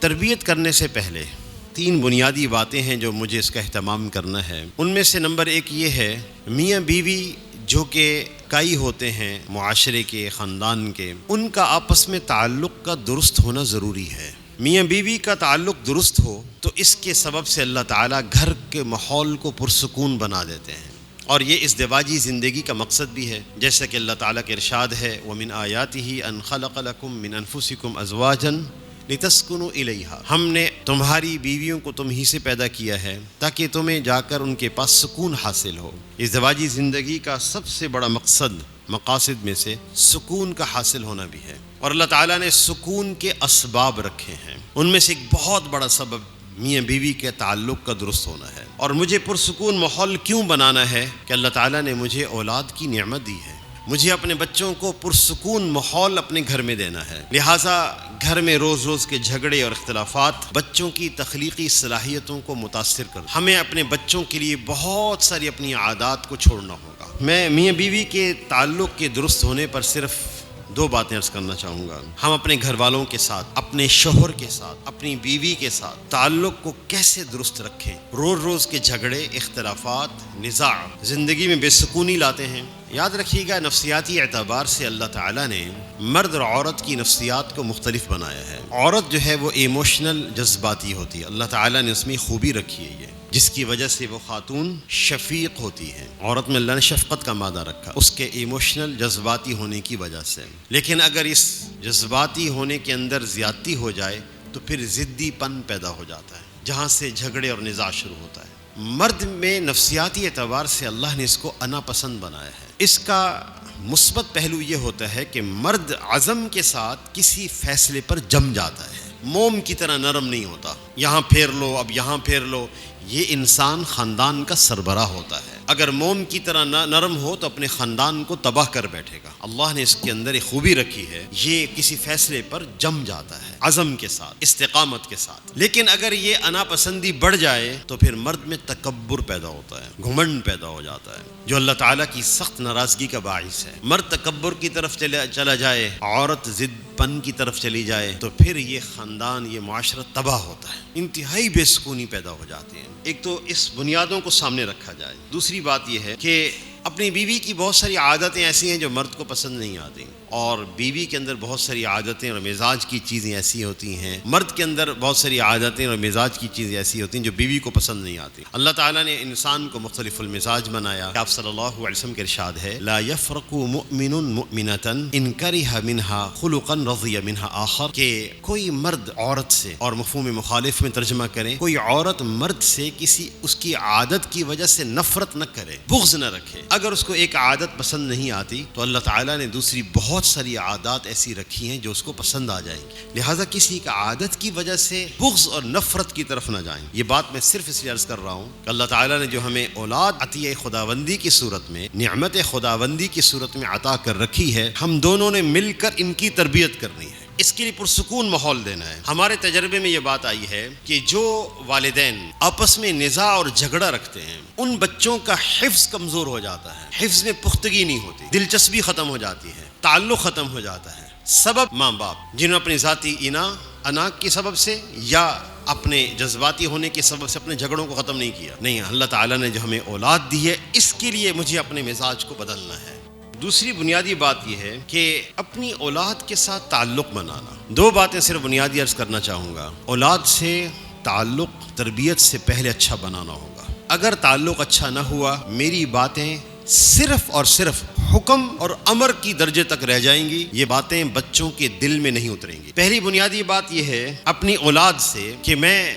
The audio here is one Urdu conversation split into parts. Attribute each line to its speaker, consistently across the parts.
Speaker 1: تربیت کرنے سے پہلے 3 بنیادی باتیں ہیں جو مجھے اس کا اہتمام کرنا ہے۔ ان میں سے نمبر 1 یہ ہے، میاں بیوی جو کہ کائی ہوتے ہیں معاشرے کے، خاندان کے، ان کا آپس میں تعلق کا درست ہونا ضروری ہے۔ میاں بیوی کا تعلق درست ہو تو اس کے سبب سے اللہ تعالیٰ گھر کے ماحول کو پرسکون بنا دیتے ہیں، اور یہ ازدواجی زندگی کا مقصد بھی ہے، جیسا کہ اللہ تعالیٰ کا ارشاد ہے وَمِنْ آيَاتِهِ أَنْ خَلَقَ لَكُم مِّنْ أَنفُسِكُمْ أَزْوَاجًا لِتَسْكُنُوا إِلَيْهَا۔ ہم نے تمہاری بیویوں کو تم ہی سے پیدا کیا ہے تاکہ تمہیں جا کر ان کے پاس سکون حاصل ہو۔ ازدواجی زندگی کا سب سے بڑا مقاصد میں سے سکون کا حاصل ہونا بھی ہے، اور اللہ تعالیٰ نے سکون کے اسباب رکھے ہیں۔ ان میں سے ایک بہت بڑا سبب میاں بیوی کے تعلق کا درست ہونا ہے۔ اور مجھے پرسکون ماحول کیوں بنانا ہے کہ اللہ تعالیٰ نے مجھے اولاد کی نعمت دی ہے، مجھے اپنے بچوں کو پرسکون ماحول اپنے گھر میں دینا ہے۔ لہٰذا گھر میں روز کے جھگڑے اور اختلافات بچوں کی تخلیقی صلاحیتوں کو متاثر کرتے، ہمیں اپنے بچوں کے لیے بہت ساری اپنی عادات کو چھوڑنا ہوگا۔ میں میاں بیوی کے تعلق کے درست ہونے پر صرف 2 باتیں عرض کرنا چاہوں گا۔ ہم اپنے گھر والوں کے ساتھ، اپنے شوہر کے ساتھ، اپنی بیوی کے ساتھ تعلق کو کیسے درست رکھیں۔ روز کے جھگڑے، اختلافات، نزاع زندگی میں بے سکونی لاتے ہیں۔ یاد رکھیے گا، نفسیاتی اعتبار سے اللہ تعالیٰ نے مرد اور عورت کی نفسیات کو مختلف بنایا ہے۔ عورت جو ہے وہ ایموشنل، جذباتی ہوتی ہے، اللہ تعالیٰ نے اس میں خوبی رکھی ہے، یہ جس کی وجہ سے وہ خاتون شفیق ہوتی ہے۔ عورت میں اللہ نے شفقت کا مادہ رکھا اس کے ایموشنل، جذباتی ہونے کی وجہ سے۔ لیکن اگر اس جذباتی ہونے کے اندر زیادتی ہو جائے تو پھر ضدی پن پیدا ہو جاتا ہے، جہاں سے جھگڑے اور نزاع شروع ہوتا ہے۔ مرد میں نفسیاتی اعتبار سے اللہ نے اس کو انا پسند بنایا ہے۔ اس کا مثبت پہلو یہ ہوتا ہے کہ مرد عزم کے ساتھ کسی فیصلے پر جم جاتا ہے، موم کی طرح نرم نہیں ہوتا، یہاں پھیر لو، اب یہاں پھیر لو۔ یہ انسان خاندان کا سربراہ ہوتا ہے، اگر موم کی طرح نرم ہو تو اپنے خاندان کو تباہ کر بیٹھے گا۔ اللہ نے اس کے اندر ایک خوبی رکھی ہے، یہ کسی فیصلے پر جم جاتا ہے عزم کے ساتھ، استقامت کے ساتھ۔ لیکن اگر یہ انا پسندی بڑھ جائے تو پھر مرد میں تکبر پیدا ہوتا ہے، گھمنڈ پیدا ہو جاتا ہے، جو اللہ تعالیٰ کی سخت ناراضگی کا باعث ہے۔ مرد تکبر کی طرف چلا جائے، عورت ضد پن کی طرف چلی جائے تو پھر یہ خاندان، یہ معاشرہ تباہ ہوتا ہے، انتہائی بے سکونی پیدا ہو جاتی ہے۔ ایک تو اس بنیادوں کو سامنے رکھا جائے۔ دوسری بات یہ ہے کہ اپنی بیوی کی بہت ساری عادتیں ایسی ہیں جو مرد کو پسند نہیں آتی، اور بیوی کے اندر بہت ساری عادتیں اور مزاج کی چیزیں ایسی ہوتی ہیں، مرد کے اندر بہت ساری عادتیں اور مزاج کی چیزیں ایسی ہوتی ہیں جو بیوی کو پسند نہیں آتی۔ اللہ تعالیٰ نے انسان کو مختلف المزاج بنایا۔ آپ صلی اللہ علیہ وسلم کا ارشاد ہے لا يفرق مؤمن مؤمنة ان کرہ منها خلقا رضی منها آخر، کہ کوئی مرد عورت سے، اور مفہوم مخالف میں ترجمہ کریں، کوئی عورت مرد سے کسی اس کی عادت کی وجہ سے نفرت نہ کرے، بغض نہ رکھے۔ اگر اس کو ایک عادت پسند نہیں آتی تو اللہ تعالیٰ نے دوسری بہت ساری عادات ایسی رکھی ہیں جو اس کو پسند آ جائیں گی، لہٰذا کسی کا عادت کی وجہ سے بغض اور نفرت کی طرف نہ جائیں۔ یہ بات میں صرف اس لیے عرض کر رہا ہوں کہ اللہ تعالیٰ نے جو ہمیں اولاد عطیہ خداوندی کی صورت میں، نعمت خداوندی کی صورت میں عطا کر رکھی ہے، ہم دونوں نے مل کر ان کی تربیت کرنی ہے، اس کے لیے پرسکون ماحول دینا ہے۔ ہمارے تجربے میں یہ بات آئی ہے کہ جو والدین آپس میں نزاع اور جھگڑا رکھتے ہیں، ان بچوں کا حفظ کمزور ہو جاتا ہے، حفظ میں پختگی نہیں ہوتی، دلچسپی ختم ہو جاتی ہے، تعلق ختم ہو جاتا ہے۔ سبب ماں باپ، جنہوں نے اپنی ذاتی انا کے سبب سے یا اپنے جذباتی ہونے کے سبب سے اپنے جھگڑوں کو ختم نہیں کیا۔ نہیں، اللہ تعالیٰ نے جو ہمیں اولاد دی ہے، اس کے لیے مجھے اپنے مزاج کو بدلنا ہے۔ دوسری بنیادی بات یہ ہے کہ اپنی اولاد کے ساتھ تعلق بنانا۔ 2 باتیں صرف بنیادی عرض کرنا چاہوں گا۔ اولاد سے تعلق تربیت سے پہلے اچھا بنانا ہوگا۔ اگر تعلق اچھا نہ ہوا، میری باتیں صرف اور صرف حکم اور امر کی درجے تک رہ جائیں گی، یہ باتیں بچوں کے دل میں نہیں اتریں گی۔ پہلی بنیادی بات یہ ہے اپنی اولاد سے کہ میں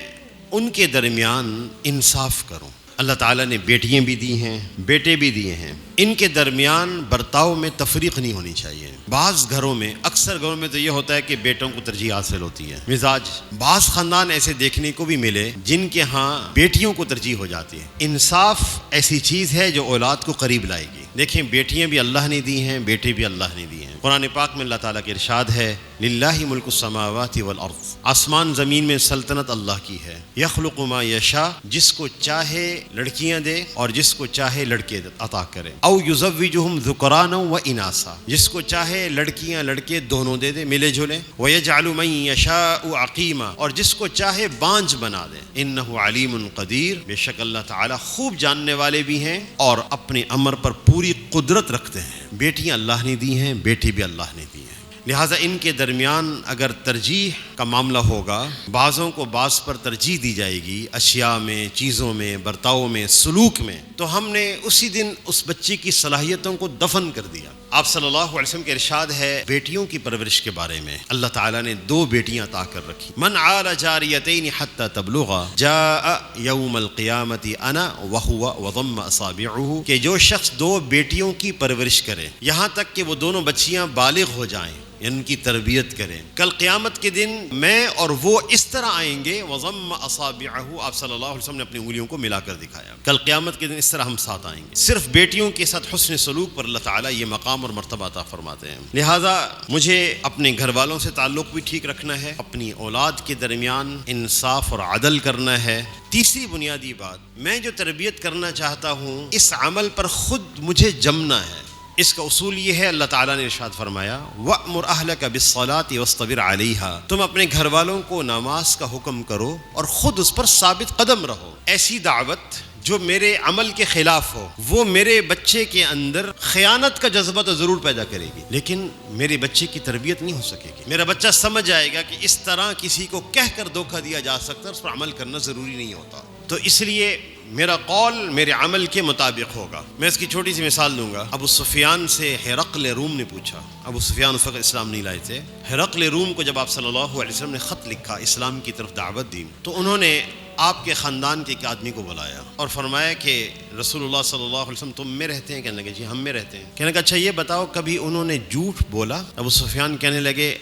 Speaker 1: ان کے درمیان انصاف کروں۔ اللہ تعالیٰ نے بیٹیاں بھی دی ہیں، بیٹے بھی دیے ہیں، ان کے درمیان برتاؤ میں تفریق نہیں ہونی چاہیے۔ بعض گھروں میں، اکثر گھروں میں تو یہ ہوتا ہے کہ بیٹوں کو ترجیح حاصل ہوتی ہے، مزاج۔ بعض خاندان ایسے دیکھنے کو بھی ملے جن کے ہاں بیٹیوں کو ترجیح ہو جاتی ہے۔ انصاف ایسی چیز ہے جو اولاد کو قریب لائے گی۔ دیکھیں بیٹیاں بھی اللہ نے دی ہیں، بیٹے بھی اللہ نے دیے ہیں۔ قرآن پاک میں اللہ تعالیٰ کے ارشاد ہے للہ ملک السماوات والارض، آسمان زمین میں سلطنت اللہ کی ہے، یخلق ما یشاء، جس کو چاہے لڑکیاں دے اور جس کو چاہے لڑکے عطا کرے، او یزوجہم ذکرانا و اناسا، جس کو چاہے لڑکیاں لڑکے دونوں دے دے ملے جلے، ویجعل من یشاء عقیما، اور جس کو چاہے بانجھ بنا دے، انہ علیم قدیر، بے شک اللہ تعالیٰ خوب جاننے والے بھی ہیں اور اپنے امر پر پوری قدرت رکھتے ہیں۔ بیٹیاں اللہ نے دی ہیں، بیٹے بھی اللہ نے دی ہیں، لہٰذا ان کے درمیان اگر ترجیح کا معاملہ ہوگا، بعضوں کو بعض پر ترجیح دی جائے گی، اشیاء میں، چیزوں میں، برتاؤ میں، سلوک میں، تو ہم نے اسی دن اس بچے کی صلاحیتوں کو دفن کر دیا۔ آپ صلی اللہ علیہ وسلم کے ارشاد ہے بیٹیوں کی پرورش کے بارے میں، اللہ تعالیٰ نے 2 بیٹیاں عطا کر رکھی، من عال جاریتین حتی تبلغا جاء یوم القیامت انا وہو وضم اصابعہ، کہ جو شخص 2 بیٹیوں کی پرورش کرے یہاں تک کہ وہ دونوں بچیاں بالغ ہو جائیں، ان کی تربیت کریں، کل قیامت کے دن میں اور وہ اس طرح آئیں گے، وضم اصابعہ، آپ صلی اللہ علیہ وسلم نے اپنی انگلیوں کو ملا کر دکھایا، کل قیامت کے دن اس طرح ہم ساتھ آئیں گے۔ صرف بیٹیوں کے ساتھ حسن سلوک پر اللہ تعالیٰ یہ مقام اور مرتبہ عطا فرماتے ہیں۔ لہٰذا مجھے اپنے گھر والوں سے تعلق بھی ٹھیک رکھنا ہے، اپنی اولاد کے درمیان انصاف اور عدل کرنا ہے۔ تیسری بنیادی بات، میں جو تربیت کرنا چاہتا ہوں اس عمل پر خود مجھے جمنا ہے۔ اس کا اصول یہ ہے، اللہ تعالیٰ نے ارشاد فرمایا وَأْمُرْ أَهْلَكَ بِالصَّلَاةِ وَاصْطَبِرْ عَلَيْهَا، تم اپنے گھر والوں کو نماز کا حکم کرو اور خود اس پر ثابت قدم رہو۔ ایسی دعوت جو میرے عمل کے خلاف ہو وہ میرے بچے کے اندر خیانت کا جذبہ تو ضرور پیدا کرے گی، لیکن میرے بچے کی تربیت نہیں ہو سکے گی۔ میرا بچہ سمجھ جائے گا کہ اس طرح کسی کو کہہ کر دھوکہ دیا جا سکتا ہے، اس پر عمل کرنا ضروری نہیں ہوتا۔ تو اس لیے میرا قول میرے عمل کے مطابق ہوگا۔ میں اس کی چھوٹی سی مثال دوں گا۔ ابو سفیان سے ہرقل روم نے پوچھا، ابو سفیان اس وقت اسلام نہیں لائے تھے، ہرقل روم کو جب آپ صلی اللہ علیہ وسلم نے خط لکھا، اسلام کی طرف دعوت دی، تو انہوں نے آپ کے خاندان کے ایک آدمی کو بلایا اور فرمایا کہ رسول اللہ صلی اللہ علیہ وسلم تم میں رہتے ہیں؟ کہنے لگے جی ہم میں رہتے ہیں۔ کہنے لگا اچھا یہ بتاؤ کبھی انہوں نے جھوٹ بولا؟ ابو سفیان کہنے لگے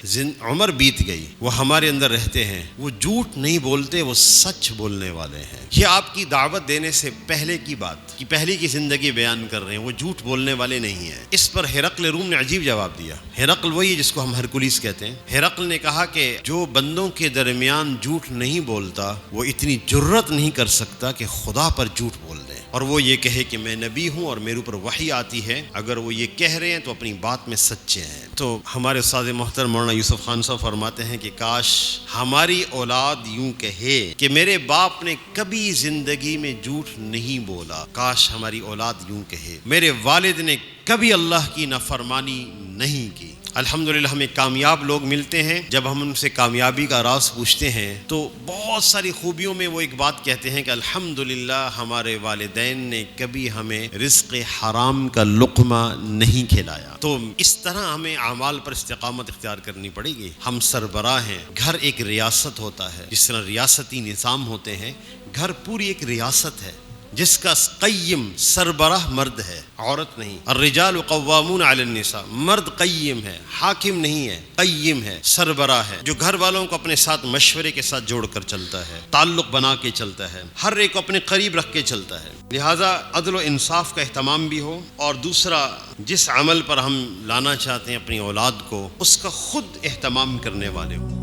Speaker 1: عمر بیت گئی، وہ ہمارے اندر رہتے ہیں، وہ جھوٹ نہیں بولتے، وہ سچ بولنے والے ہیں۔ یہ آپ کی دعوت دینے سے پہلے کی بات کہ پہلے کی زندگی بیان کر رہے ہیں، وہ جھوٹ بولنے والے نہیں ہیں۔ اس پر ہرقل روم نے عجیب جواب دیا۔ ہرقل وہی جس کو ہم ہرکلیس کہتے ہیں۔ ہرقل نے کہا کہ جو بندوں کے درمیان جھوٹ نہیں بولتا وہ اتنی جرت نہیں کر سکتا کہ خدا پر جھوٹ بول دے، اور وہ یہ کہے کہ میں نبی ہوں اور میرے اوپر وحی آتی ہے، اگر وہ یہ کہہ رہے ہیں تو اپنی بات میں سچے ہیں۔ تو ہمارے استاد محترم مولانا یوسف خان صاحب فرماتے ہیں کہ کاش ہماری اولاد یوں کہے کہ میرے باپ نے کبھی زندگی میں جھوٹ نہیں بولا، کاش ہماری اولاد یوں کہے میرے والد نے کبھی اللہ کی نافرمانی نہیں کی۔ الحمدللہ ہمیں کامیاب لوگ ملتے ہیں، جب ہم ان سے کامیابی کا راز پوچھتے ہیں تو بہت ساری خوبیوں میں وہ ایک بات کہتے ہیں کہ الحمدللہ ہمارے والدین نے کبھی ہمیں رزق حرام کا لقمہ نہیں کھلایا۔ تو اس طرح ہمیں اعمال پر استقامت اختیار کرنی پڑے گی۔ ہم سربراہ ہیں، گھر ایک ریاست ہوتا ہے، جس طرح ریاستی نظام ہوتے ہیں، گھر پوری ایک ریاست ہے جس کا قیم سربراہ مرد ہے، عورت نہیں۔ الرجال قوامون علی النساء، مرد قیم ہے، حاکم نہیں ہے، قیم ہے، سربراہ ہے، جو گھر والوں کو اپنے ساتھ مشورے کے ساتھ جوڑ کر چلتا ہے، تعلق بنا کے چلتا ہے، ہر ایک کو اپنے قریب رکھ کے چلتا ہے۔ لہٰذا عدل و انصاف کا اہتمام بھی ہو، اور دوسرا جس عمل پر ہم لانا چاہتے ہیں اپنی اولاد کو، اس کا خود اہتمام کرنے والے ہوں۔